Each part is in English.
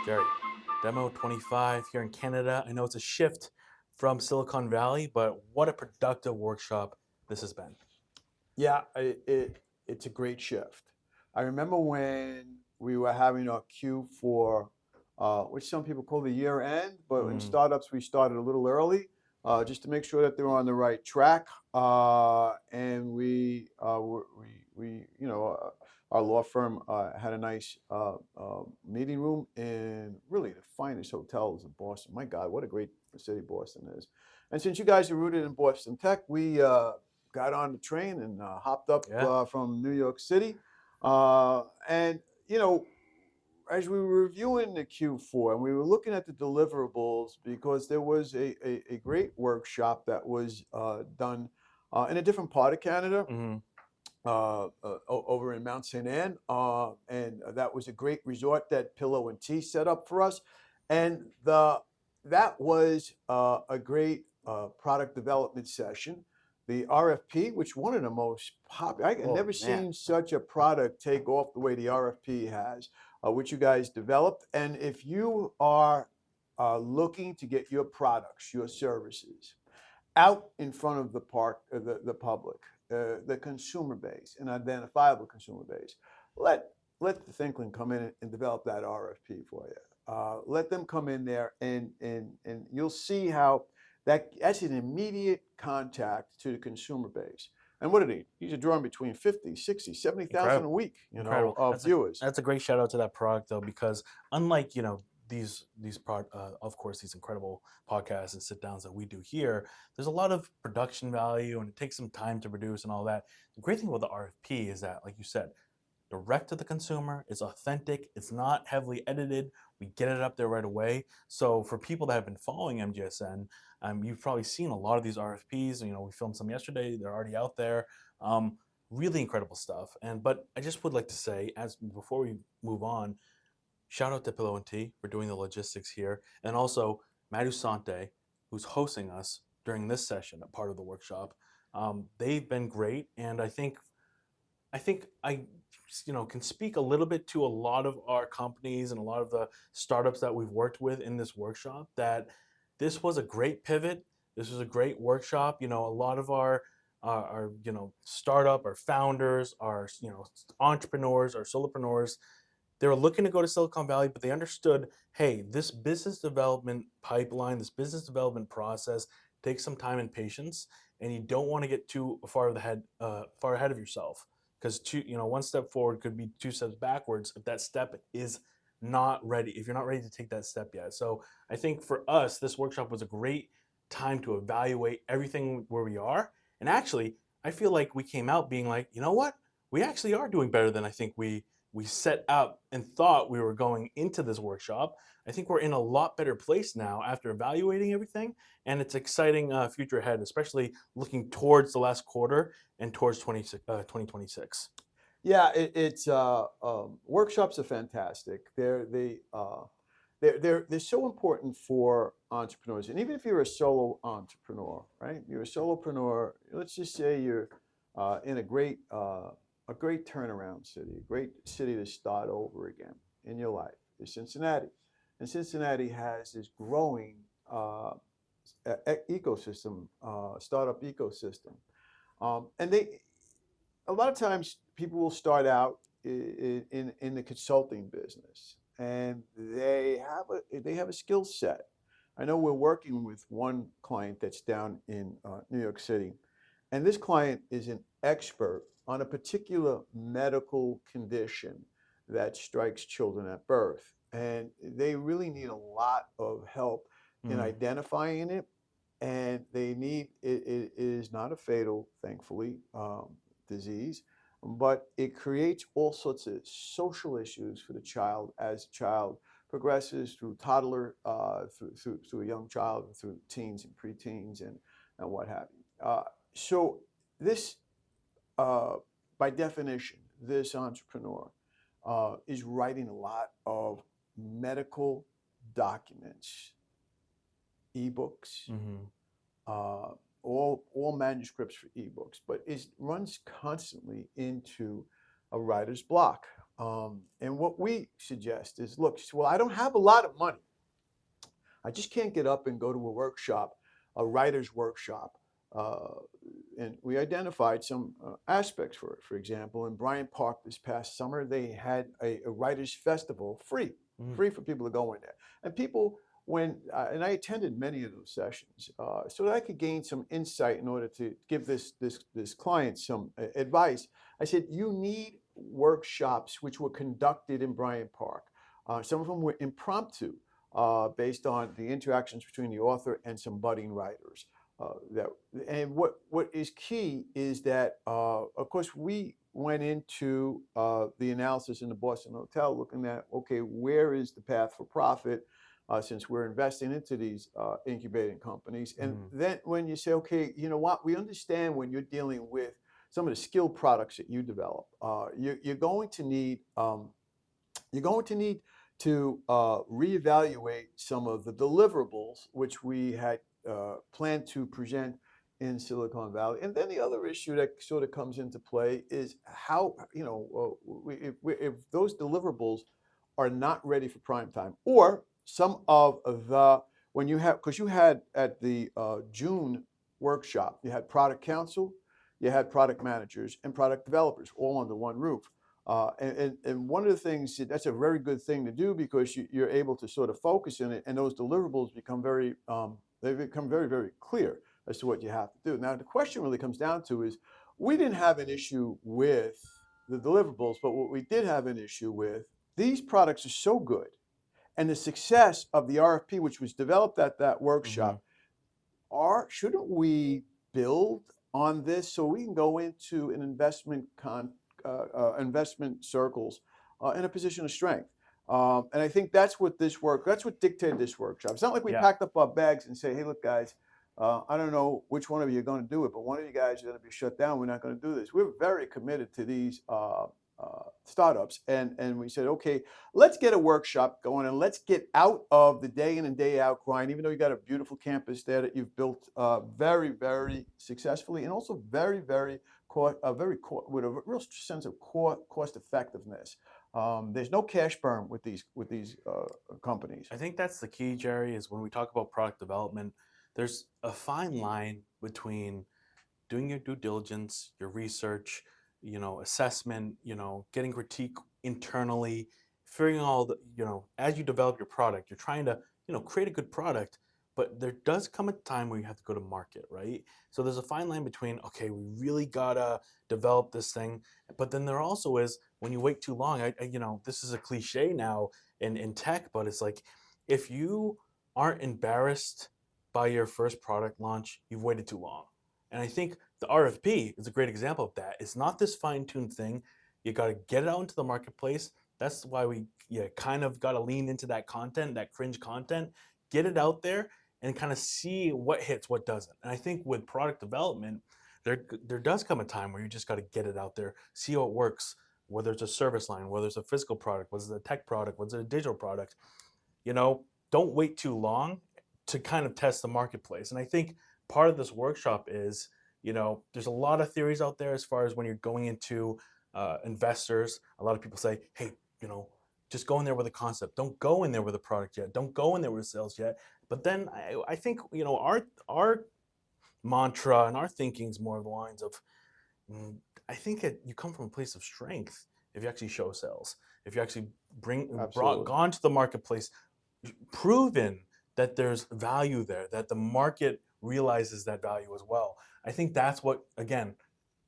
Gerry, DEMO25 here in Canada. I know it's a shift from Silicon Valley, but what a productive workshop this has been. Yeah, it's a great shift. I remember when we were having our queue for, which some people call the year end, but in startups we started a little early, just to make sure that they're on the right track. And our law firm had a nice meeting room in really the finest hotels in Boston. My God, what a great city Boston is! And since you guys are rooted in Boston Tech, we got on the train and hopped up from New York City. And, you know, as we were reviewing the Q4 and we were looking at the deliverables, because there was a great workshop that was done in a different part of Canada. Over in Mount St. Anne, and that was a great resort that Pillow and Tea set up for us, and that was a great product development session. The RFP, which one of the most popular, I've never seen such a product take off the way the RFP has, which you guys developed. And if you are looking to get your products, your services out in front of the public, the consumer base, an identifiable consumer base, let the Thinklyn come in and develop that RFP for you. Let them come in there and you'll see how that's an immediate contact to the consumer base. And what did he's drawing between 50, 60, 70,000 a week, of viewers. That's a great shout out to that product though, because unlike, these of course, these incredible podcasts and sit downs that we do here, there's a lot of production value and it takes some time to produce and all that. The great thing about the RFP is that, like you said, direct to the consumer, it's authentic, it's not heavily edited, we get it up there right away. So for people that have been following MGSN, you've probably seen a lot of these RFPs. We filmed some yesterday, they're already out there. Really incredible stuff. But I just would like to say, before we move on, shout out to Pillow and Tea for doing the logistics here, and also Madhu Sante, who's hosting us during this session, a part of the workshop. They've been great, and I think I can speak a little bit to a lot of our companies and a lot of the startups that we've worked with in this workshop, that this was a great pivot. This was a great workshop. A lot of our startup, our founders, our entrepreneurs, our solopreneurs, they were looking to go to Silicon Valley, but they understood, hey, this business development pipeline, this business development process takes some time and patience, and you don't want to get too far ahead of yourself, because one step forward could be two steps backwards if that step is not ready, if you're not ready to take that step yet. So I think for us, this workshop was a great time to evaluate everything where we are. And actually, I feel like we came out being like, you know what? We actually are doing better than I think we set out and thought we were going into this workshop. I think we're in a lot better place now after evaluating everything, and it's exciting future ahead, especially looking towards the last quarter and towards 2026. Yeah, it's workshops are fantastic. They're so important for entrepreneurs, and even if you're a solo entrepreneur, right? You're a solopreneur. Let's just say you're in a great turnaround city, a great city to start over again in your life. Is Cincinnati, and Cincinnati has this growing ecosystem, startup ecosystem, and a lot of times people will start out in the consulting business, and they have a skill set. I know we're working with one client that's down in New York City, and this client is an expert on a particular medical condition that strikes children at birth, and they really need a lot of help in identifying it. And they need it is not a fatal, thankfully, disease, but it creates all sorts of social issues for the child as the child progresses through toddler, through a young child, through teens and preteens and what have you. So this, by definition, this entrepreneur is writing a lot of medical documents, ebooks, all manuscripts for ebooks, but it runs constantly into a writer's block. And what we suggest is, look, well, I don't have a lot of money. I just can't get up and go to a workshop, a writer's workshop. Uh, and we identified some aspects for it. For example, in Bryant Park this past summer, they had a writers' festival Mm. free for people to go in there. And people, and I attended many of those sessions, so that I could gain some insight in order to give this client some advice. I said, you need workshops which were conducted in Bryant Park. Some of them were impromptu, based on the interactions between the author and some budding writers. That and what is key is that, of course, we went into the analysis in the Boston Hotel, looking at, okay, where is the path for profit, since we're investing into these incubating companies. And Mm. then when you say, okay, you know what, we understand when you're dealing with some of the skilled products that you develop, you're going to need to reevaluate some of the deliverables which we had planned to present in Silicon Valley. And then the other issue that sort of comes into play is how, if those deliverables are not ready for prime time, or some of the, when you have, because you had at the June workshop, you had product counsel, you had product managers and product developers all under one roof. And one of the things that's a very good thing to do, because you're able to sort of focus in it, and those deliverables become they become very, very clear as to what you have to do. Now, the question really comes down to is, we didn't have an issue with the deliverables, but what we did have an issue with, these products are so good, and the success of the RFP, which was developed at that Mhm. workshop, shouldn't we build on this so we can go into an investment circles in a position of strength? And I think that's what dictated this workshop. It's not like we Yeah. packed up our bags and say, hey, look, guys, I don't know which one of you are going to do it, but one of you guys are going to be shut down. We're not going to do this. We're very committed to these startups. And we said, okay, let's get a workshop going, and let's get out of the day in and day out grind, even though you got a beautiful campus there that you've built very, very successfully, and also very, very with a real sense of cost effectiveness. There's no cash burn with these companies. I think that's the key, Jerry, is when we talk about product development, there's a fine line between doing your due diligence, your research, assessment, getting critique internally, figuring all the, as you develop your product, you're trying to, create a good product, but there does come a time where you have to go to market, right? So there's a fine line between, okay, we really gotta develop this thing, but then there also is when you wait too long. This is a cliche now in tech, but it's like if you aren't embarrassed by your first product launch, you've waited too long. And I think the RFP is a great example of that. It's not this fine-tuned thing. You got to get it out into the marketplace. That's why we kind of got to lean into that content, that cringe content, get it out there and kind of see what hits, what doesn't. And I think with product development, there does come a time where you just got to get it out there, see how it works, whether it's a service line, whether it's a physical product, whether it's a tech product, whether it's a digital product. You know, don't wait too long to kind of test the marketplace. And I think part of this workshop is, there's a lot of theories out there as far as when you're going into investors. A lot of people say, hey, just go in there with a concept. Don't go in there with a product yet. Don't go in there with sales yet. But then I think, our mantra and our thinking is more of the lines of, I think you come from a place of strength if you actually show sales, if you actually Absolutely. gone to the marketplace, proven that there's value there, that the market realizes that value as well. I think that's what, again,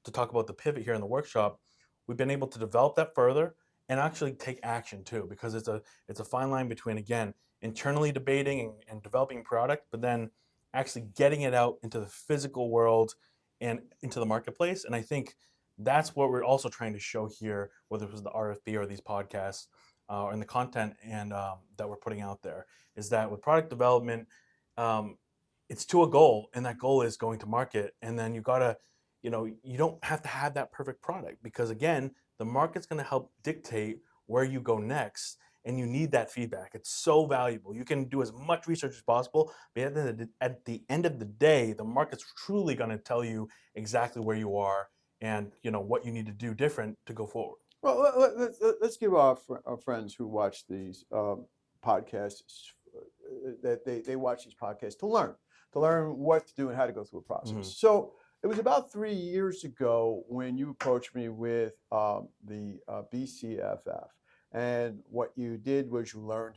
to talk about the pivot here in the workshop, we've been able to develop that further and actually take action too, because it's a fine line between, again, internally debating and developing product, but then actually getting it out into the physical world and into the marketplace. And I think that's what we're also trying to show here, whether it was the RFP or these podcasts, and the content and that we're putting out there, is that with product development, um, it's to a goal, and that goal is going to market. And then you gotta, you don't have to have that perfect product, because again, the market's gonna help dictate where you go next. And you need that feedback. It's so valuable. You can do as much research as possible, but at the end of the day, the market's truly going to tell you exactly where you are and what you need to do different to go forward. Well, let's give our friends who watch these podcasts that they watch these podcasts to learn what to do and how to go through a process. Hmm. So it was about 3 years ago when you approached me with the BCFF. And what you did was you learned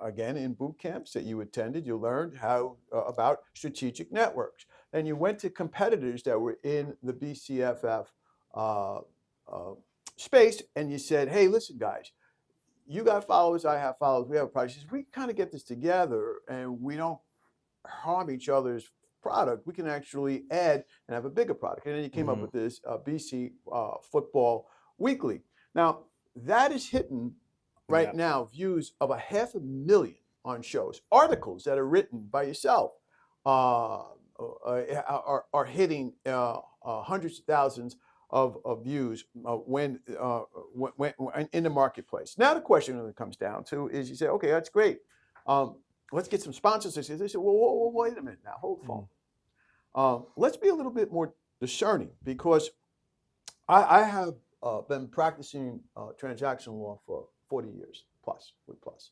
again, in boot camps that you attended, you learned how about strategic networks. And you went to competitors that were in the BCFF uh, uh, space, and you said, hey, listen, guys, you got followers, I have followers, we have a product. He says, we kind of get this together and we don't harm each other's product. We can actually add and have a bigger product. And then you came up Hmm. with this BC Football Weekly. Now, that is hitting right Yeah. now views of 500,000 on shows. Articles that are written by yourself are hitting hundreds of thousands of views when in the marketplace. Now the question that comes down to is, you say, okay, that's great. Let's get some sponsors. They say, whoa, wait a minute now, hold the phone. Let's be a little bit more discerning, because I have been practicing transactional law for 40 years plus, with plus.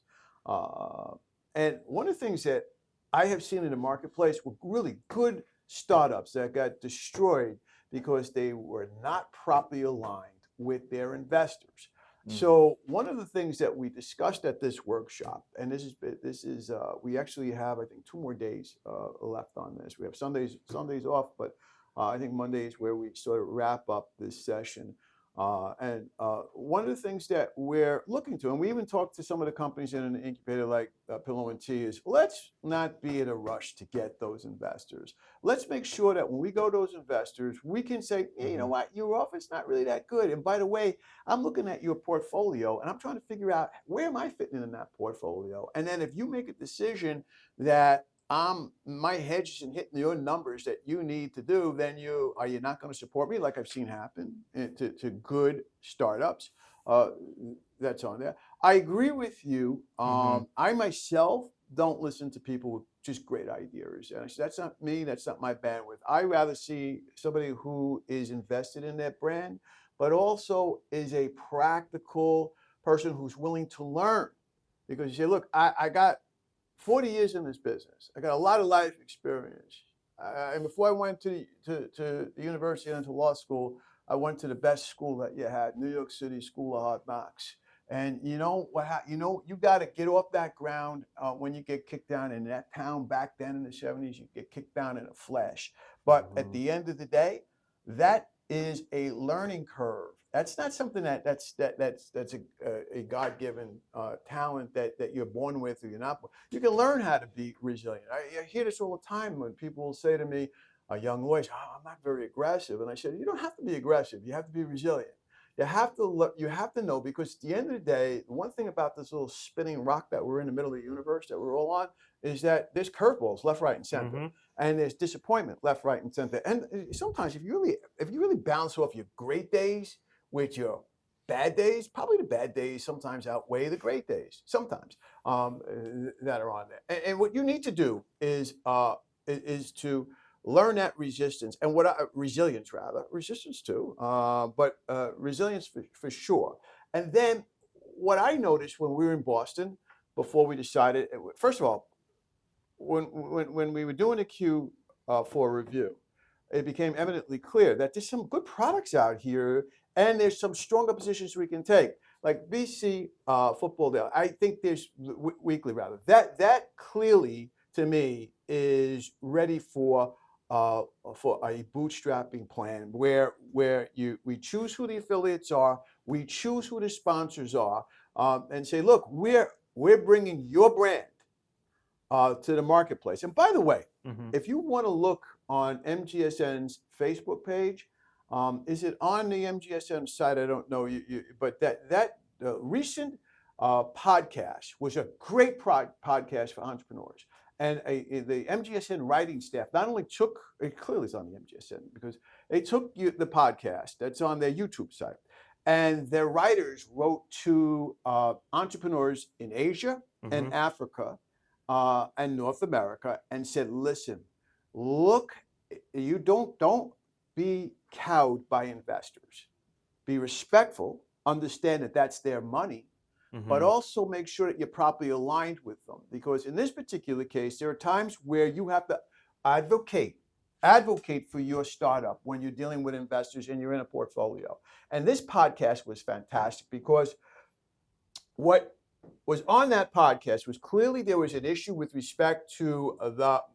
And one of the things that I have seen in the marketplace were really good startups that got destroyed because they were not properly aligned with their investors. So one of the things that we discussed at this workshop, and this is we actually have, I think, 2 more days left on this. We have Sundays off, but I think Monday is where we sort of wrap up this session. And one of the things that we're looking to, and we even talked to some of the companies in an incubator like Pillow and Tea, is let's not be in a rush to get those investors. Let's make sure that when we go to those investors, we can say, hey, you know what, your offer's not really that good. And by the way, I'm looking at your portfolio and I'm trying to figure out where am I fitting in that portfolio. And then if you make a decision that my hedge isn't hitting your numbers that you need to do, then are you not going to support me, like I've seen happen to good startups that's on there. I agree with you. I myself don't listen to people with just great ideas. And I said, that's not me. That's not my bandwidth. I rather see somebody who is invested in their brand, but also is a practical person who's willing to learn. Because you say, look, I got 40 years in this business. I got a lot of life experience. And before I went to the university and to law school, I went to the best school that you had, New York City School of Hard Knocks. And you know what? You got to get off that ground when you get kicked down in that town. Back then in the 70s, you get kicked down in a flash. But at the end of the day, that is a learning curve. That's not something that's a God-given talent that you're born with or you're not. You can learn how to be resilient. I hear this all the time when people will say to me, young lawyers, oh, I'm not very aggressive. And I said, you don't have to be aggressive. You have to be resilient. You have to know, because at the end of the day, one thing about this little spinning rock that we're in the middle of the universe that we're all on is that there's curveballs left, right, and center. And there's disappointment left, right, and center. And sometimes if you really balance off your great days with your bad days, probably the bad days sometimes outweigh the great days, sometimes that are on there. And what you need to do is to learn that resilience too, but resilience for sure. And then what I noticed when we were in Boston, before we decided, first of all, when we were doing a queue for review, it became eminently clear that there's some good products out here and there's some stronger positions we can take. Like BC Football Day, I think there's weekly rather. That clearly to me is ready for a bootstrapping plan where we choose who the affiliates are, we choose who the sponsors are, and say, look, we're bringing your brand to the marketplace. And by the way, if you want to look on MGSN's Facebook page, is it on the MGSN site? I don't know. But that recent podcast was a great podcast for entrepreneurs. And the MGSN writing staff not only took, it clearly is on the MGSN, because they took the podcast that's on their YouTube site, and their writers wrote to entrepreneurs in Asia and Africa and North America and said, listen, look, you don't be cowed by investors. be respectful, understand that that's their money, but also make sure that you're properly aligned with them. Because in this particular case, there are times where you have to advocate for your startup when you're dealing with investors and you're in a portfolio. And this podcast was fantastic because what was on that podcast was clearly there was an issue with respect to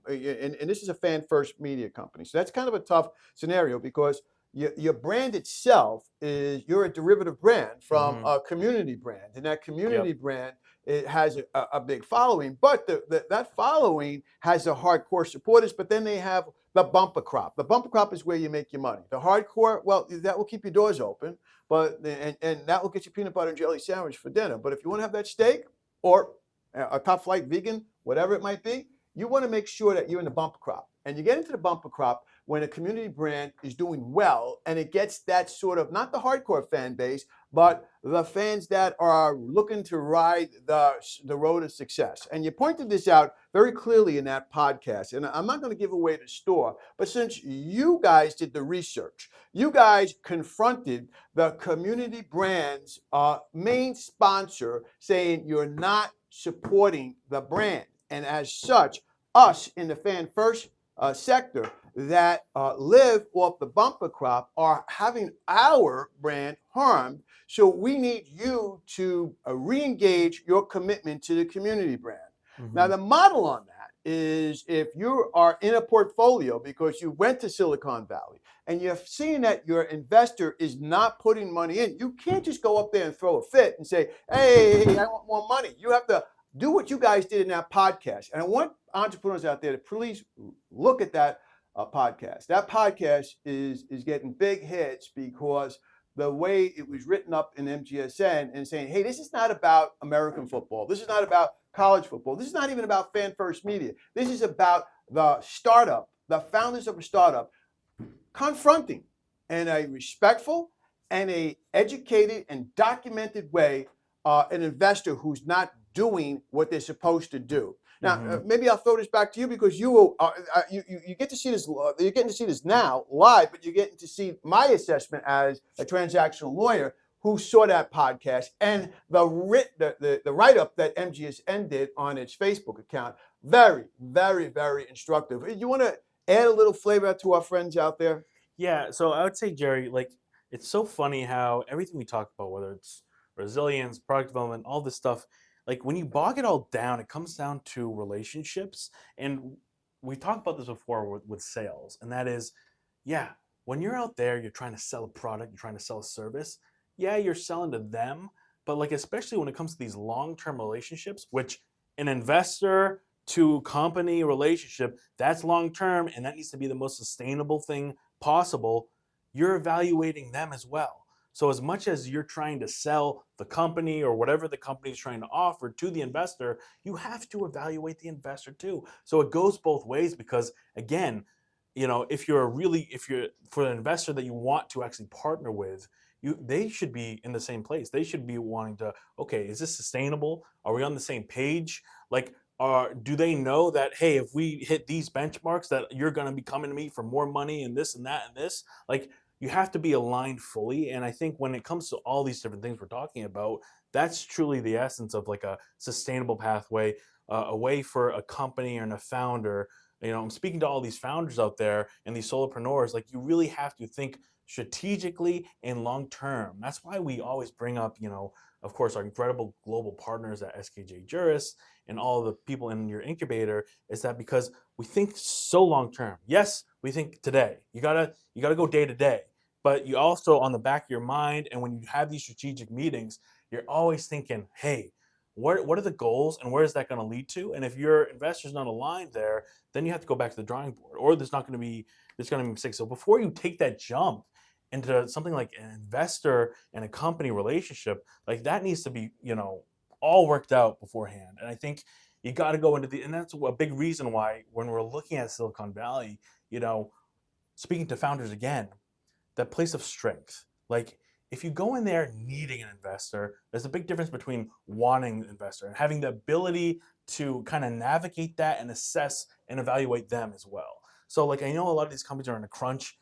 and this is a fan first media company. So that's kind of a tough scenario because your brand itself you're a derivative brand from a community brand. And that community brand, it has a big following, but that following has the hardcore supporters, but then they have the bumper crop. The bumper crop is where you make your money. The hardcore, well, that will keep your doors open. But and that will get you peanut butter and jelly sandwich for dinner. But if you want to have that steak or a top flight vegan, whatever it might be, you want to make sure that you're in the bumper crop. And you get into the bumper crop when a community brand is doing well and it gets that sort of, not the hardcore fan base, but the fans that are looking to ride the road of success. And you pointed this out very clearly in that podcast. And I'm not going to give away the store, but since you guys did the research, you guys confronted the community brand's main sponsor saying you're not supporting the brand. And as such, us in the fan first sector that live off the bumper crop are having our brand harmed. So we need you to re-engage your commitment to the community brand. Now, the model on that is if you are in a portfolio because you went to Silicon Valley and you're seeing that your investor is not putting money in, you can't just go up there and throw a fit and say, hey, I want more money. You have to do what you guys did in that podcast. And I want entrepreneurs out there to please look at that podcast. That podcast is getting big hits because the way it was written up in MGSN and saying, hey, this is not about American football. This is not about college football. This is not even about fan first media. This is about the startup, the founders of a startup confronting in a respectful and a educated and documented way an investor who's not doing what they're supposed to do. Now, maybe I'll throw this back to you because you get to see this. You're getting to see this now live, but you're getting to see my assessment as a transactional lawyer who saw that podcast and the write-up that MGSN did on its Facebook account. Very, very, very instructive. You want to add a little flavor to our friends out there? Yeah, so I would say, Jerry, like, it's so funny how everything we talk about, whether it's resilience, product development, all this stuff, like when you bog it all down, it comes down to relationships. And we talked about this before with sales, and that is, yeah, when you're out there, you're trying to sell a product, you're trying to sell a service. Yeah, you're selling to them, but like especially when it comes to these long-term relationships, which an investor to company relationship, that's long-term, and that needs to be the most sustainable thing possible. You're evaluating them as well. So as much as you're trying to sell the company or whatever the company is trying to offer to the investor, you have to evaluate the investor too. So it goes both ways because, again, you know, if you're for an investor that you want to actually partner with, they should be in the same place. They should be wanting to, okay, is this sustainable? Are we on the same page? Like, do they know that, hey, if we hit these benchmarks that you're going to be coming to me for more money and this and that and this? Like, you have to be aligned fully. And I think when it comes to all these different things we're talking about, that's truly the essence of like a sustainable pathway, a way for a company and a founder. You know, I'm speaking to all these founders out there and these solopreneurs, like you really have to think strategically and long term. That's why we always bring up, you know, of course, our incredible global partners at SKJ Juris and all the people in your incubator, is that because we think so long term. Yes, we think today. You gotta go day to day. But you also, on the back of your mind, and when you have these strategic meetings, you're always thinking, hey, what are the goals and where is that going to lead to? And if your investor's not aligned there, then you have to go back to the drawing board, or there's going to be mistakes. So before you take that jump into something like an investor and a company relationship, like that needs to be, you know, all worked out beforehand. And I think you got to go into and that's a big reason why when we're looking at Silicon Valley, you know, speaking to founders again, that place of strength. Like if you go in there needing an investor, there's a big difference between wanting an investor and having the ability to kind of navigate that and assess and evaluate them as well. So like I know a lot of these companies are in a crunch.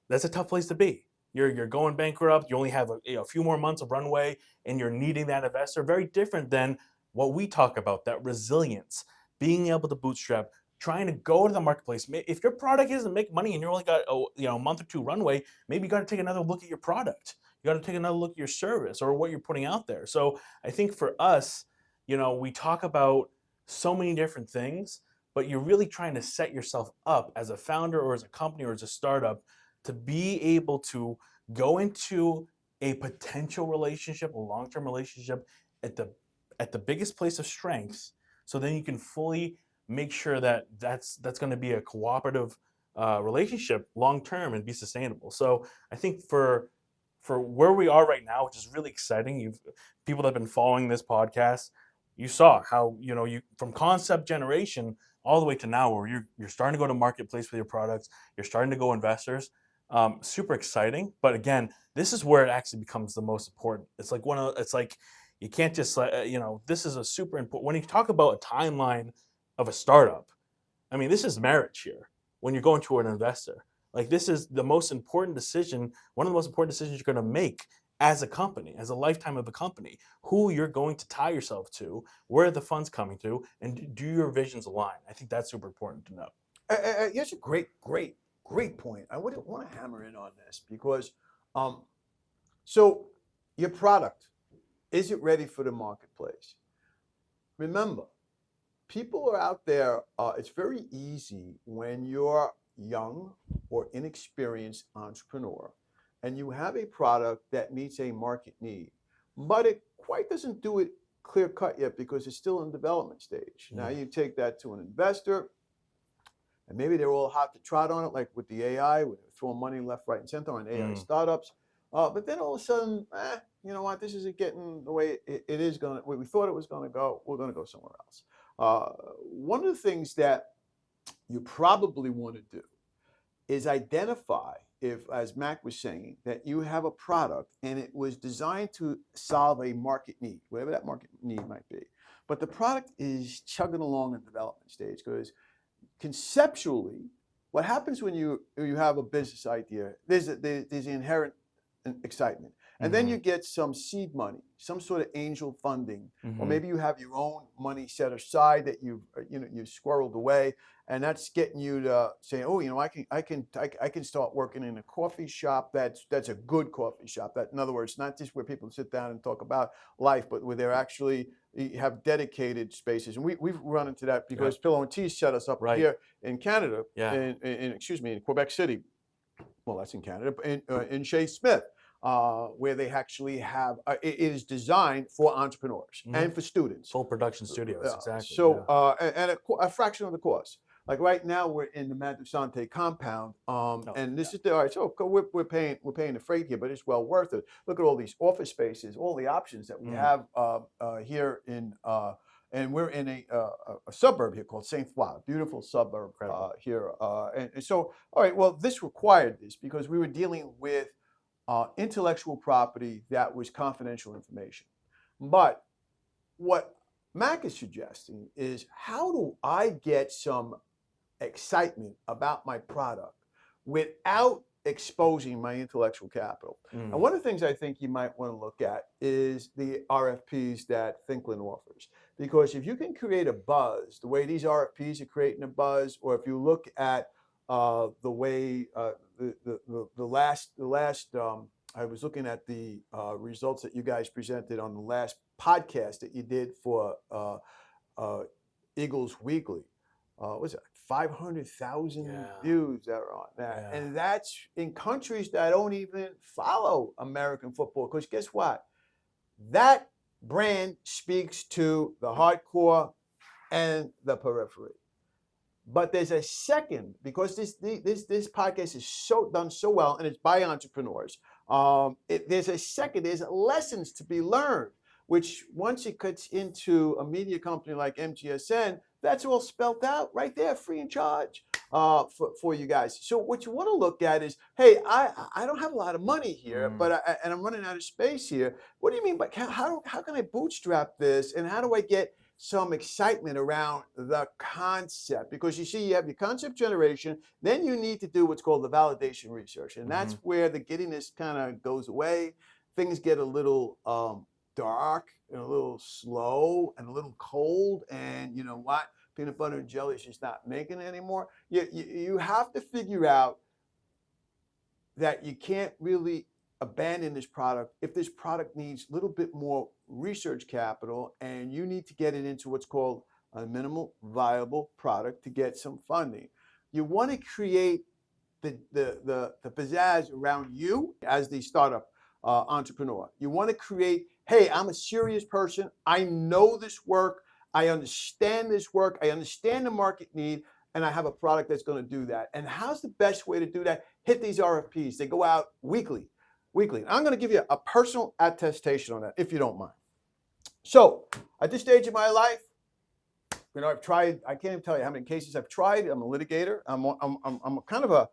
That's a tough place to be. you're going bankrupt, you only have a few more months of runway, and you're needing that investor. Very different than what we talk about, that resilience, being able to bootstrap, trying to go to the marketplace. If your product doesn't make money and you only got a month or two runway, maybe you got to take another look at your product. You got to take another look at your service or what you're putting out there. So I think for us, we talk about so many different things, but you're really trying to set yourself up as a founder or as a company or as a startup to be able to go into a potential relationship, a long-term relationship at the biggest place of strength, so then you can fully make sure that that's going to be a cooperative relationship long-term and be sustainable. So I think for where we are right now, which is really exciting, people that have been following this podcast, you saw how you from concept generation all the way to now where you're starting to go to marketplace with your products, you're starting to go investors. Super exciting, but again, this is where it actually becomes the most important. It's like you can't just this is a super important when you talk about a timeline of a startup. I mean, this is marriage here when you're going to an investor. Like, this is the most important decision, one of the most important decisions you're going to make as a company, as a lifetime of a company, who you're going to tie yourself to, where are the funds coming to, and do your visions align? I think that's super important to know. That's a great point. I would want to hammer in on this because, so your product, is it ready for the marketplace? Remember, people are out there. It's very easy when you're young or inexperienced entrepreneur and you have a product that meets a market need, but it quite doesn't do it clear cut yet because it's still in development stage. Now you take that to an investor and maybe they're all hot to trot on it, like with the AI, we're throwing money left, right, and center on AI startups. But then all of a sudden, you know what, this isn't getting the way it is going to, we thought it was going to go, we're going to go somewhere else. One of the things that you probably want to do is identify if, as Mac was saying, that you have a product and it was designed to solve a market need, whatever that market need might be. But the product is chugging along in development stage because conceptually, what happens when you have a business idea, there's the inherent excitement. And then you get some seed money, some sort of angel funding, or maybe you have your own money set aside that you've squirreled away, and that's getting you to say, oh, I can start working in a coffee shop that's a good coffee shop. That, in other words, not just where people sit down and talk about life, but where they're actually have dedicated spaces. And we've run into that because Pillow and Tea set us up here in Canada, in Quebec City. Well, that's in Canada, in Shea Smith. Where they actually have, it is designed for entrepreneurs and for students. Full production studios, exactly. So, and a fraction of the cost. Like right now, we're in the Madusante compound, and this is all right. So we're paying the freight here, but it's well worth it. Look at all these office spaces, all the options that we have here in. And we're in a suburb here called Saint Foy, beautiful suburb here. And so, all right, well, this required this because we were dealing with intellectual property that was confidential information. But what Mac is suggesting is, how do I get some excitement about my product without exposing my intellectual capital? And one of the things I think you might want to look at is the RFPs that Thinklyn offers. Because if you can create a buzz, the way these RFPs are creating a buzz, or if you look at the way the last I was looking at the results that you guys presented on the last podcast that you did for Eagles Weekly. What was it, 500,000 views that are on that? And that's in countries that don't even follow American football. Because guess what? That brand speaks to the hardcore and the periphery. But there's a second, because this podcast is done so well, and it's by entrepreneurs. There's lessons to be learned, which once it cuts into a media company like MGSN, that's all spelled out right there, free in charge for you guys. So what you want to look at is, hey, I don't have a lot of money here, but I'm running out of space here. What do you mean? But how can I bootstrap this, and how do I get some excitement around the concept, because you see, you have your concept generation, then you need to do what's called the validation research. And that's where the giddiness kind of goes away. Things get a little dark and a little slow and a little cold. And you know what? Peanut butter and jelly is just not making it anymore. You have to figure out that you can't really abandon this product if this product needs a little bit more research capital, and you need to get it into what's called a minimal viable product to get some funding. You want to create the pizzazz around you as the startup entrepreneur. You want to create, hey, I'm a serious person. I know this work. I understand this work. I understand the market need, and I have a product that's going to do that. And how's the best way to do that? Hit these RFPs. They go out weekly. And I'm going to give you a personal attestation on that, if you don't mind. So at this stage of my life, you know, I've tried, I can't even tell you how many cases I've tried. I'm a litigator. I'm kind of a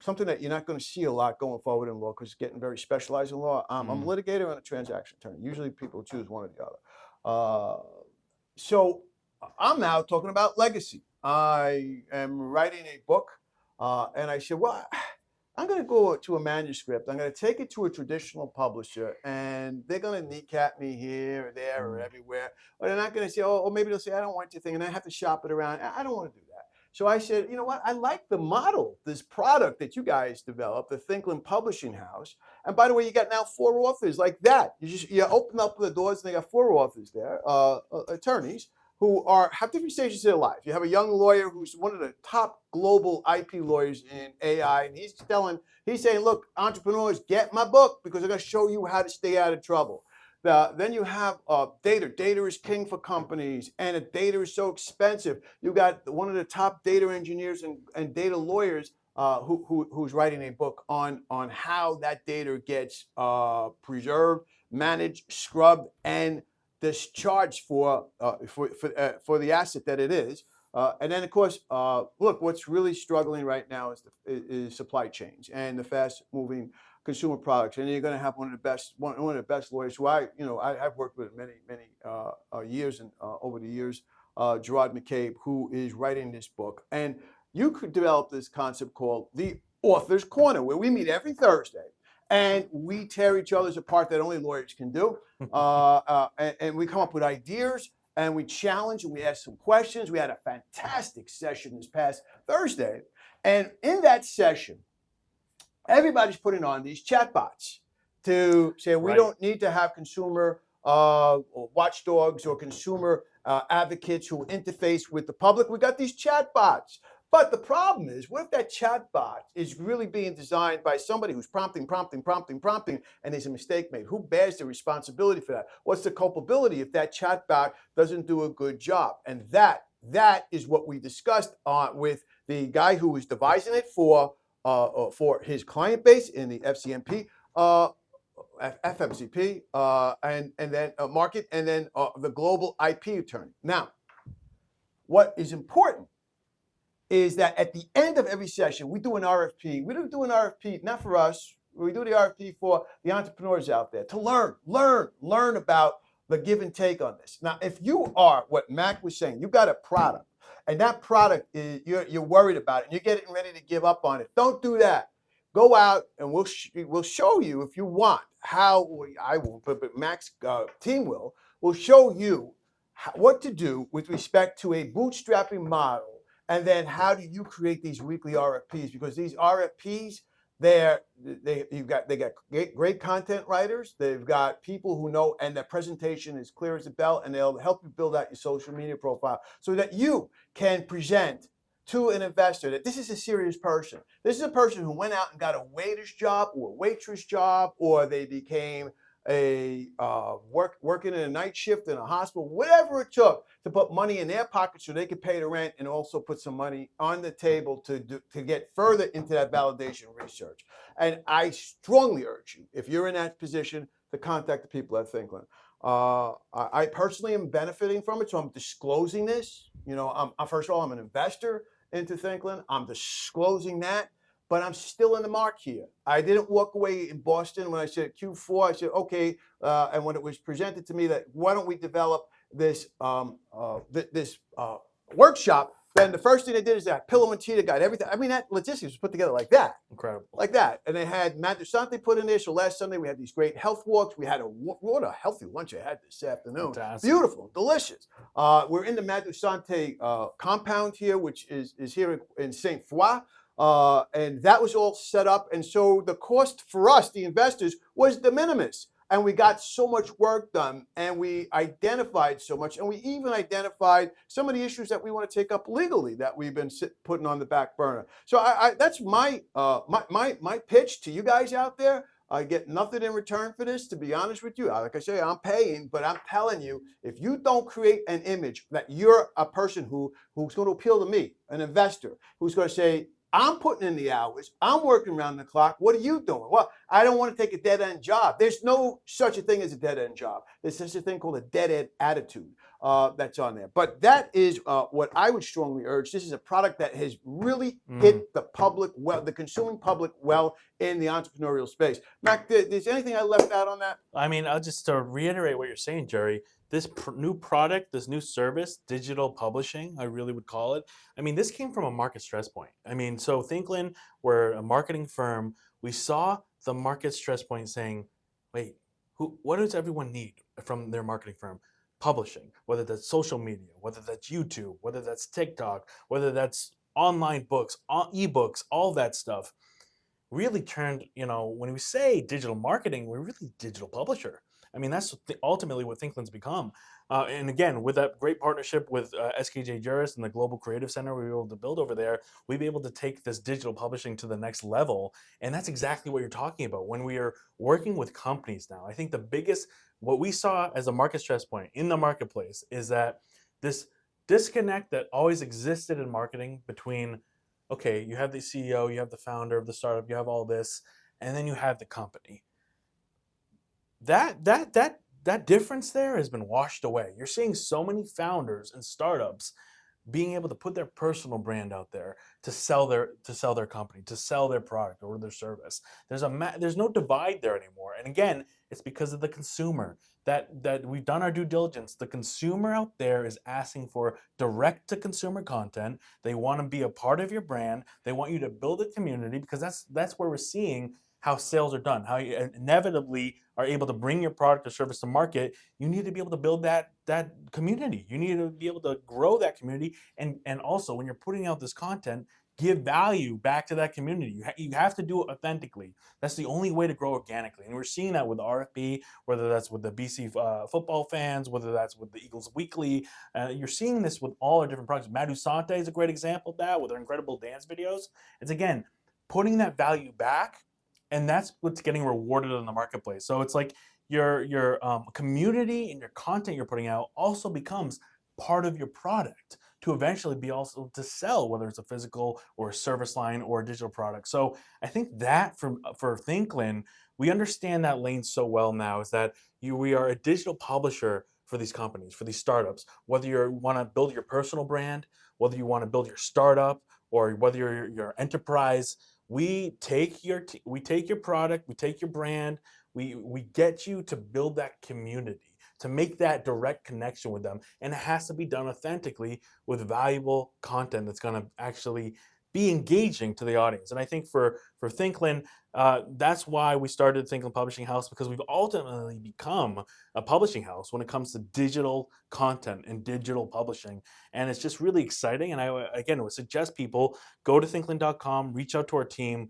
something that you're not going to see a lot going forward in law, because it's getting very specialized in law. I'm a litigator and a transaction attorney. Usually people choose one or the other. So I'm now talking about legacy. I am writing a book, and I said, well, I'm going to go to a manuscript. I'm going to take it to a traditional publisher, and they're going to kneecap me here or there or everywhere. Or they're not going to say, oh, or maybe they'll say, I don't want your thing, and I have to shop it around. I don't want to do that. So I said, you know what? I like the model, this product that you guys developed, the Thinklyn Publishing House. And by the way, you got now 4 authors like that. You open up the doors, and they got 4 authors there, attorneys, who have different stages of their life. You have a young lawyer who's one of the top global IP lawyers in AI, and he's saying, look, entrepreneurs, get my book, because I'm going to show you how to stay out of trouble. Then you have data. Data is king for companies, and data is so expensive. You got one of the top data engineers and data lawyers who's writing a book on how that data gets preserved, managed, scrubbed, and discharged for the asset that it is. And then, of course, look, what's really struggling right now is supply chains and the fast-moving consumer products. And you're going to have one of the best lawyers who I've worked with many years and over the years, Gerard McCabe, who is writing this book. And you could develop this concept called the Author's Corner, where we meet every Thursday. And we tear each other's apart that only lawyers can do. And we come up with ideas, and we challenge, and we ask some questions. We had a fantastic session this past Thursday. And in that session, everybody's putting on these chatbots to say, we don't need to have consumer watchdogs or consumer advocates who interface with the public. We got these chatbots. But the problem is, what if that chatbot is really being designed by somebody who's prompting, and there's a mistake made? Who bears the responsibility for that? What's the culpability if that chatbot doesn't do a good job? And that is what we discussed with the guy who was devising it for his client base in the FCMP, FMCP, and then market, and then the global IP attorney. Now, what is important is that at the end of every session, we do an RFP. We don't do an RFP, not for us. We do the RFP for the entrepreneurs out there to learn about the give and take on this. Now, if you are what Mac was saying, you got a product, and that product is you're worried about it, and you're getting ready to give up on it. Don't do that. Go out, and we'll show you, if you want, how I won't, but Mac's team will show you what to do with respect to a bootstrapping model. And then how do you create these weekly RFPs? Because these RFPs, they got great content writers. They've got people who know, and their presentation is clear as a bell, and they'll help you build out your social media profile so that you can present to an investor that this is a serious person. This is a person who went out and got a waiter's job or a waitress job, or they became working in a night shift in a hospital, whatever it took to put money in their pocket so they could pay the rent and also put some money on the table to get further into that validation research. And I strongly urge you, if you're in that position, to contact the people at Thinklyn. I personally am benefiting from it, so I'm disclosing this. First of all, I'm an investor into Thinklyn. I'm disclosing that. But I'm still in the mark here. I didn't walk away in Boston when I said Q4. I said, okay, and when it was presented to me that why don't we develop this workshop, then the first thing they did is that pillow and cheetah guide, everything. I mean, that logistics was put together like that. Incredible. Like that. And they had Matt DeSante put in there. So last Sunday we had these great health walks. We had what a healthy lunch I had this afternoon. Fantastic. Beautiful, delicious. We're in the Matt DeSante compound here, which is here in Saint Foy. And that was all set up. And so the cost for us, the investors, was de minimis. And we got so much work done, and we identified so much, and we even identified some of the issues that we want to take up legally that we've been putting on the back burner. So that's my pitch to you guys out there. I get nothing in return for this, to be honest with you. Like I say, I'm paying, but I'm telling you, if you don't create an image that you're a person who's going to appeal to me, an investor, who's going to say, I'm putting in the hours. I'm working around the clock. What are you doing? Well, I don't want to take a dead-end job. There's no such a thing as a dead-end job. There's such a thing called a dead-end attitude that's on there. But that is what I would strongly urge. This is a product that has really hit the public well, the consuming public well in the entrepreneurial space. Mac, is anything I left out on that? I mean, I'll just reiterate what you're saying, Jerry. This new product, this new service, digital publishing, I really would call it. I mean, this came from a market stress point. I mean, so Thinklyn, we're a marketing firm. We saw the market stress point saying, wait, what does everyone need from their marketing firm? Publishing, whether that's social media, whether that's YouTube, whether that's TikTok, whether that's online books, ebooks, all that stuff really turned, when we say digital marketing, we're really digital publisher. I mean, that's ultimately what Thinklyn's become. And again, with that great partnership with SKJ Juris and the Global Creative Center we were able to build over there, we've been able to take this digital publishing to the next level. And that's exactly what you're talking about. When we are working with companies now, I think what we saw as a market stress point in the marketplace is that this disconnect that always existed in marketing between, okay, you have the CEO, you have the founder of the startup, you have all this, and then you have the company. That difference there has been washed away. You're seeing so many founders and startups being able to put their personal brand out there to sell their company, to sell their product or their service. There's no divide there anymore. And again, it's because of the consumer that we've done our due diligence. The consumer out there is asking for direct to consumer content. They want to be a part of your brand. They want you to build a community, because that's where we're seeing how sales are done, how you inevitably are able to bring your product or service to market. You need to be able to build that community. You need to be able to grow that community. And also, when you're putting out this content, give value back to that community. You have to do it authentically. That's the only way to grow organically. And we're seeing that with the RFP, whether that's with the BC football fans, whether that's with the Eagles Weekly. You're seeing this with all our different products. Madhu Sante is a great example of that with her incredible dance videos. It's, again, putting that value back, and that's what's getting rewarded in the marketplace. So it's like your community and your content you're putting out also becomes part of your product to eventually be also to sell, whether it's a physical or a service line or a digital product. So I think that for Thinklyn, we understand that lane so well now, is that we are a digital publisher for these companies, for these startups. Whether you want to build your personal brand, whether you want to build your startup, or whether you're your enterprise, we take your product, we take your brand, we get you to build that community, to make that direct connection with them. And it has to be done authentically with valuable content that's going to actually be engaging to the audience. And I think for Thinklyn, that's why we started Thinklyn Publishing House, because we've ultimately become a publishing house when it comes to digital content and digital publishing. And it's just really exciting. And I, again, would suggest people go to thinklyn.com, reach out to our team.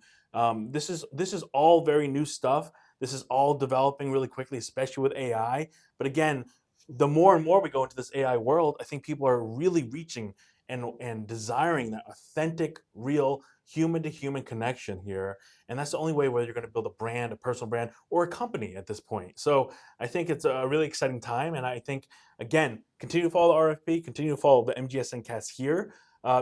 This is all very new stuff. This is all developing really quickly, especially with AI. But again, the more and more we go into this AI world, I think people are really reaching and desiring that authentic, real, human-to-human connection here. And that's the only way whether you're going to build a brand, a personal brand, or a company at this point. So I think it's a really exciting time. And I think, again, continue to follow the RFP, continue to follow the MGSN cast here,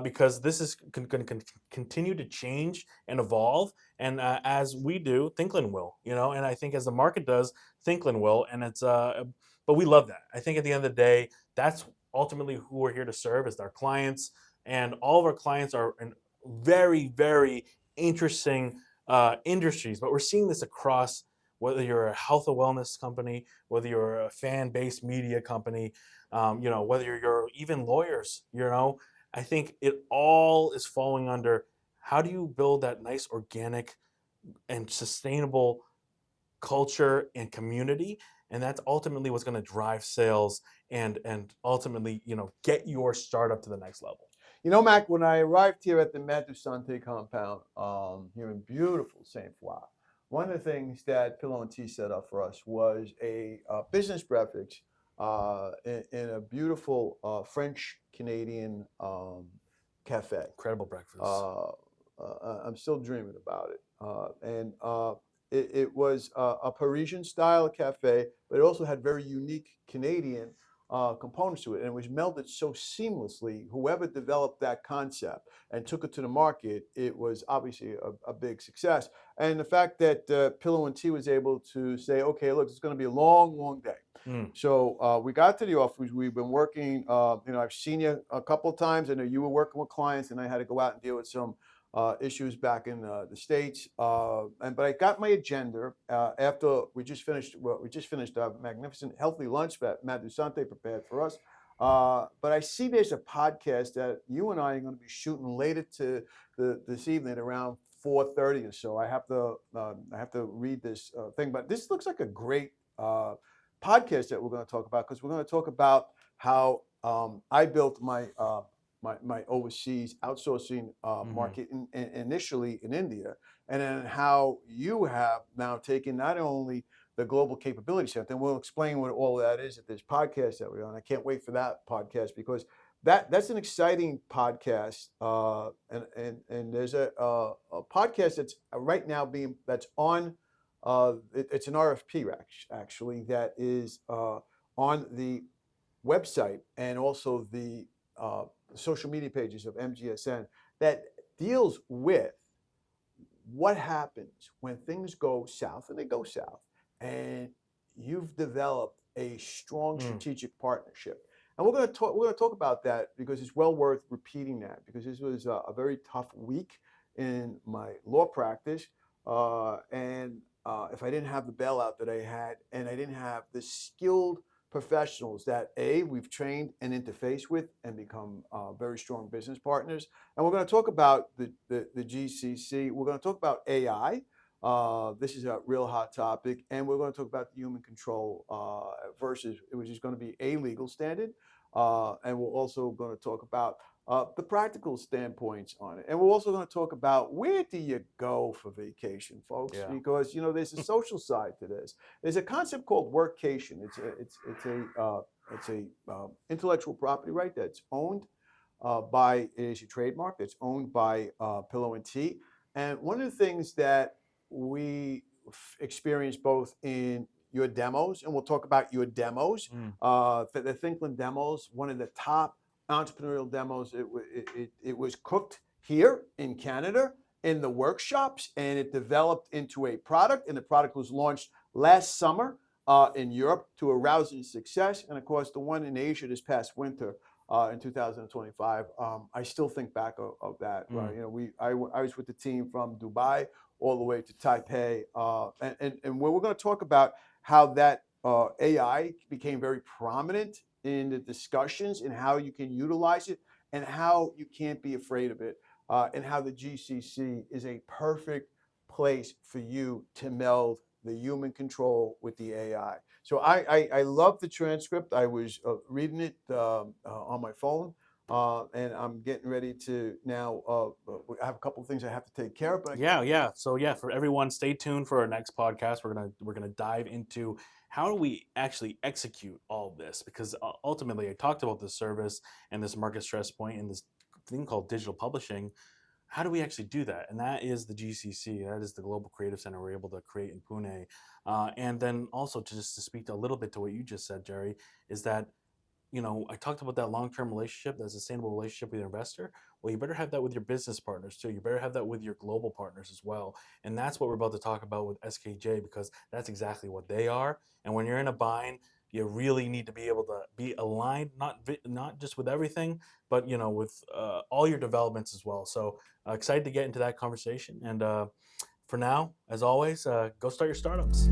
because this is going to continue to change and evolve. And as we do, Thinklyn will, and I think as the market does, Thinklyn will. And it's, but we love that. I think at the end of the day, that's ultimately who we're here to serve, is our clients. And all of our clients are in very, very interesting industries. But we're seeing this across, whether you're a health and wellness company, whether you're a fan-based media company, whether you're even lawyers, I think it all is falling under how do you build that nice organic and sustainable culture and community, and that's ultimately what's going to drive sales and ultimately get your startup to the next level. Mac, when I arrived here at the Madusante compound here in beautiful Saint Foy, one of the things that Pillow and Tea set up for us was a business breakfast in a beautiful French Canadian cafe. Incredible breakfast. I'm still dreaming about it. And it was a Parisian style cafe, but it also had very unique Canadian components to it. And it was melded so seamlessly. Whoever developed that concept and took it to the market, it was obviously a big success. And the fact that Pillow and Tea was able to say, okay, look, it's going to be a long, long day. So we got to the office. We've been working, I've seen you a couple of times. I know you were working with clients, and I had to go out and deal with some issues back in the States. But I got my agenda after we just finished a magnificent healthy lunch that Matt Dusante prepared for us. But I see there's a podcast that you and I are going to be shooting later this evening around 4:30 or so. I have to read this thing, but this looks like a great podcast that we're going to talk about, because we're going to talk about how I built my overseas outsourcing market initially in India, and then how you have now taken not only the global capability center, and we'll explain what all that is at this podcast that we're on. I can't wait for that podcast, because that's an exciting podcast, and there's a podcast that's right now that's on. It's an RFP actually that is on the website and also the social media pages of MGSN, that deals with what happens when things go south, and they go south, and you've developed a strong strategic partnership. And we're going to talk about that, because it's well worth repeating that, because this was a very tough week in my law practice, and if I didn't have the bailout that I had, and I didn't have the skilled professionals that we've trained and interface with and become very strong business partners. And we're going to talk about the GCC. We're going to talk about AI. This is a real hot topic. And we're going to talk about the human control versus, which is going to be a legal standard. And we're also going to talk about the practical standpoints on it. And we're also going to talk about, where do you go for vacation, folks? Yeah. Because, there's a social side to this. There's a concept called workcation. It's a intellectual property right that's owned it is a trademark that's owned by Pillow and Tea. And one of the things that we experience both in your demos, and we'll talk about your demos, the Thinklyn demos, one of the top entrepreneurial demos. It was cooked here in Canada in the workshops, and it developed into a product, and the product was launched last summer in Europe to a rousing success. And of course, the one in Asia this past winter in 2025, I still think back of that. I was with the team from Dubai all the way to Taipei, and we're going to talk about how that AI became very prominent in the discussions, and how you can utilize it, and how you can't be afraid of it, and how the GCC is a perfect place for you to meld the human control with the AI. So I love the transcript. I was reading it on my phone, and I'm getting ready to now. I have a couple of things I have to take care of. But yeah. So for everyone, stay tuned for our next podcast. We're gonna dive into how do we actually execute all of this, because ultimately I talked about this service and this market stress point and this thing called digital publishing. How do we actually do that? And that is the GCC. That is the Global Creative Center we're able to create in Pune. And then also to speak a little bit to what you just said, Gerry, is that I talked about that long-term relationship, that sustainable relationship with your investor. Well, you better have that with your business partners too. You better have that with your global partners as well. And that's what we're about to talk about with SKJ, because that's exactly what they are. And when you're in a bind, you really need to be able to be aligned, not just with everything, but with all your developments as well. So excited to get into that conversation. And for now, as always, go start your startups.